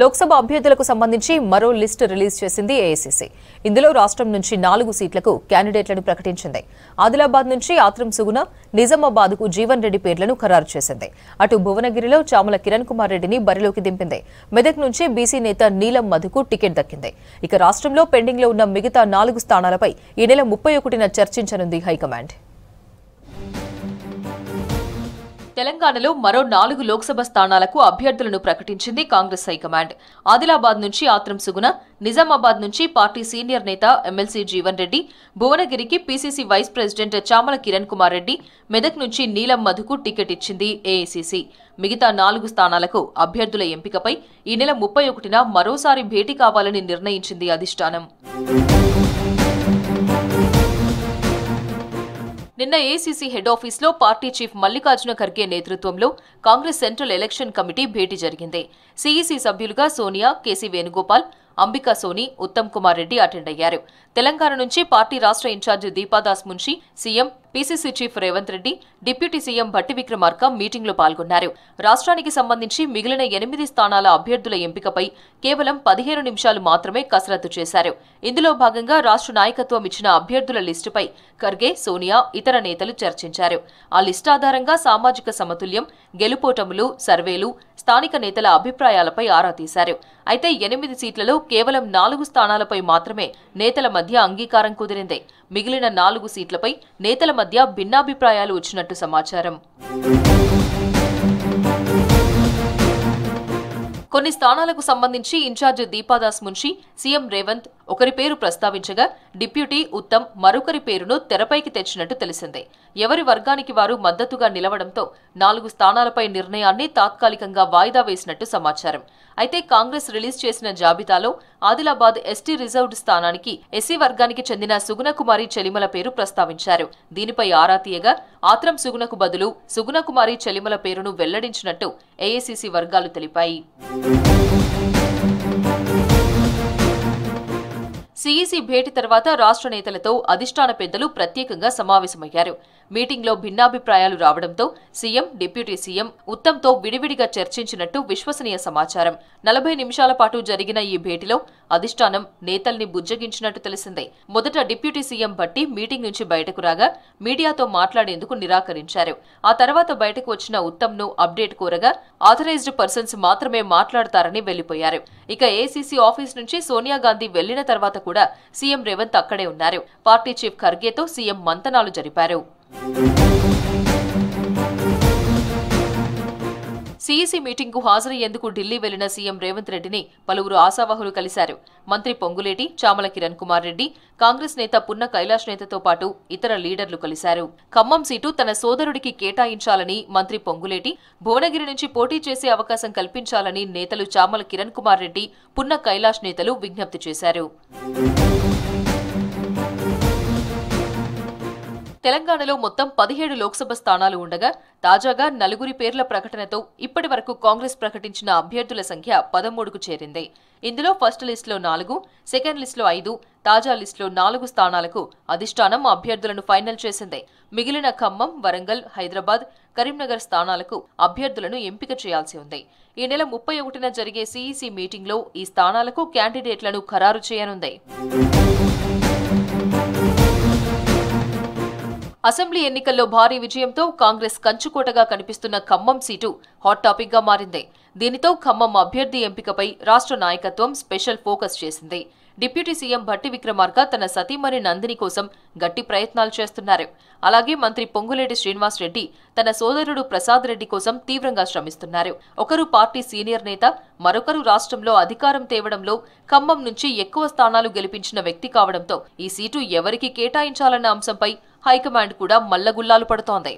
లోక్సభ అభ్యర్థులకు సంబంధించి మరో లిస్టు రిలీజ్ చేసింది ఏఐసీసీ. ఇందులో రాష్ట్రం నుంచి 4 సీట్లకు క్యాండిడేట్లను ప్రకటించింది. ఆదిలాబాద్ నుంచి ఆత్రం సుగుణ, నిజామాబాద్కు జీవన్ రెడ్డి పేర్లను ఖరారు చేసింది. అటు భువనగిరిలో చామల కిరణ్ కుమార్ రెడ్డిని బరిలోకి దింపింది. మెదక్ నుంచి బీసీ నేత నీలం మధుకు టికెట్ దక్కింది. ఇక రాష్ట్రంలో పెండింగ్లో ఉన్న మిగతా 4 స్థానాలపై ఈ నెల 31న చర్చించనుంది హైకమాండ్. తెలంగాణలో మరో 4 లోక్సభ స్థానాలకు అభ్యర్థులను ప్రకటించింది కాంగ్రెస్ హైకమాండ్. ఆదిలాబాద్ నుంచి ఆత్రం సుగుణ, నిజామాబాద్ నుంచి పార్టీ సీనియర్ నేత ఎమ్మెల్సీ జీవన్ రెడ్డి, భువనగిరికి PCC vice president Chamala Kiran Kumar Reddy, Medak నుంచి నీలం మధుకు టికెట్ ఇచ్చింది ఏఐసీసీ. మిగతా 4 స్థానాలకు అభ్యర్థుల ఎంపికపై ఈ నెల 31న మరోసారి భేటీ కావాలని నిర్ణయించింది అధిష్టానం. నిన్న ఏఐసీసీ హెడ్ ఆఫీస్లో పార్టీ చీఫ్ మల్లికార్జున ఖర్గే నేతృత్వంలో కాంగ్రెస్ సెంట్రల్ ఎలక్షన్ కమిటీ భేటీ జరిగింది. సీఈసీ సభ్యులుగా సోనియా, కేసీ వేణుగోపాల్, అంబికా సోని, ఉత్తమ్ కుమార్ రెడ్డి అటెండ్ అయ్యారు. తెలంగాణ నుంచి పార్టీ రాష్ట్ర incharge Deepa Das Munshi, CM, PCC chief Revanth Reddy, deputy CM Bhatti Vikramarka మీటింగ్లో పాల్గొన్నారు. రాష్ట్రానికి సంబంధించి మిగిలిన 8 స్థానాల అభ్యర్థుల ఎంపికపై కేవలం 15 నిమిషాలు మాత్రమే కసరత్తు చేశారు. ఇందులో భాగంగా రాష్ట్ర నాయకత్వం ఇచ్చిన అభ్యర్థుల లిస్టుపై ఖర్గే, సోనియా, ఇతర నేతలు చర్చించారు. ఆ లిస్టు ఆధారంగా సామాజిక సమతుల్యం, గెలుపోటములు, సర్వేలు, స్థానిక నేతల అభిప్రాయాలపై ఆరా తీశారు. అయితే 8 సీట్లలో కేవలం 4 స్థానాలపై మాత్రమే నేతల మధ్య అంగీకారం కుదిరింది. మిగిలిన 4 సీట్లపై నేతల మధ్య భిన్నాభిప్రాయాలు వచ్చినట్టు సమాచారం. కొన్ని స్థానాలకు సంబంధించి ఇన్ఛార్జి దీపాదాస్ మున్షి, సీఎం రేవంత్ ఒకరి పేరు ప్రస్తావించగా డిప్యూటీ ఉత్తమ్ మరొకరి పేరును తెరపైకి తెచ్చినట్టు తెలిసిందే. ఎవరి వర్గానికి వారు మద్దతుగా నిలవడంతో 4 స్థానాలపై నిర్ణయాన్ని తాత్కాలికంగా వాయిదా వేసినట్టు సమాచారం. అయితే కాంగ్రెస్ రిలీజ్ చేసిన జాబితాలో ఆదిలాబాద్ ఎస్టీ రిజర్వ్డ్ స్థానానికి ఎస్సీ వర్గానికి చెందిన సుగుణకుమారి చెలిమల పేరు ప్రస్తావించారు. దీనిపై ఆరా తీయగా ఆత్రం సుగుణకు బదులు సుగుణకుమారి చెలిమల పేరును వెల్లడించినట్టు ఏఐసీసీ వర్గాలు తెలిపాయి. సీఈసీ భేటీ తర్వాత రాష్ట్ర నేతలతో అధిష్టాన పెద్దలు ప్రత్యేకంగా సమావేశమయ్యారు. మీటింగ్లో భిన్నాభిప్రాయాలు రావడంతో సీఎం, డిప్యూటీ సీఎం ఉత్తమ్తో విడివిడిగా చర్చించినట్టు విశ్వసనీయ సమాచారం. 40 నిమిషాల పాటు జరిగిన ఈ భేటీలో అధిష్టానం నేతల్ని బుజ్జగించినట్టు తెలిసిందే. మొదట డిప్యూటీ సీఎం భట్టి మీటింగ్ నుంచి బయటకు రాగా మీడియాతో మాట్లాడేందుకు నిరాకరించారు. ఆ తర్వాత బయటకు వచ్చిన ఉత్తమ్ను అప్డేట్ కోరగా ఆథరైజ్డ్ పర్సన్స్ మాత్రమే మాట్లాడతారని వెళ్లిపోయారు. ఇక ఏఐసీసీ ఆఫీస్ నుంచి సోనియా గాంధీ వెళ్లిన తర్వాత కూడా సీఎం రేవంత్ అక్కడే ఉన్నారు. పార్టీ చీఫ్ ఖర్గేతో సీఎం మంతనాలు జరిపారు. సీఈసీ మీటింగ్ కు హాజరయ్యేందుకు ఢిల్లీ వెళ్లిన సీఎం రేవంత్ రెడ్డిని పలువురు ఆశావహులు కలిశారు. మంత్రి పొంగులేటి, చామల కిరణ్ కుమార్ రెడ్డి, కాంగ్రెస్ నేత పున్న కైలాష్ నేతతో పాటు ఇతర లీడర్లు కలిశారు. ఖమ్మం సీటు తన సోదరుడికి కేటాయించాలని మంత్రి పొంగులేటి, భువనగిరి నుంచి పోటీ చేసే అవకాశం కల్పించాలని నేతలు చామల కిరణ్ కుమార్ రెడ్డి, పున్న కైలాష్ నేతలు విజ్ఞప్తి చేశారు. తెలంగాణలో మొత్తం 17 లోక్సభ స్థానాలు ఉండగా తాజాగా 4 పేర్ల ప్రకటనతో ఇప్పటి వరకు కాంగ్రెస్ ప్రకటించిన అభ్యర్థుల సంఖ్య 13కు చేరింది. ఇందులో ఫస్ట్ లిస్టులో 4, సెకండ్ లిస్టులో 5, తాజా లిస్టులో 4 స్థానాలకు అధిష్టానం అభ్యర్థులను ఫైనల్ చేసింది. మిగిలిన ఖమ్మం, వరంగల్, హైదరాబాద్, కరీంనగర్ స్థానాలకు అభ్యర్థులను ఎంపిక చేయాల్సి ఉంది. ఈ నెల 31న జరిగే సీఈసీ మీటింగ్లో ఈ స్థానాలకు క్యాండిడేట్లను ఖరారు చేయనుంది. అసెంబ్లీ ఎన్నికల్లో భారీ విజయంతో కాంగ్రెస్ కంచుకోటగా కనిపిస్తున్న ఖమ్మం సీటు హాట్ టాపిక్ గా మారింది. దీనితో ఖమ్మం అభ్యర్థి ఎంపికపై రాష్ట్ర నాయకత్వం స్పెషల్ ఫోకస్ చేసింది. డిప్యూటీ సీఎం భట్టి విక్రమార్క తన సతీమణి నందిని కోసం గట్టి ప్రయత్నాలు చేస్తున్నారు. అలాగే మంత్రి పొంగులేటి శ్రీనివాస్ రెడ్డి తన సోదరుడు ప్రసాద్ రెడ్డి కోసం తీవ్రంగా శ్రమిస్తున్నారు. ఒకరు పార్టీ సీనియర్ నేత, మరొకరు రాష్ట్రంలో అధికారం తేవడంలో ఖమ్మం నుంచి ఎక్కువ స్థానాలు గెలిపించిన వ్యక్తి కావడంతో ఈ సీటు ఎవరికి కేటాయించాలన్న అంశంపై హైకమాండ్ కూడా మల్లగుల్లాలు పడుతోంది.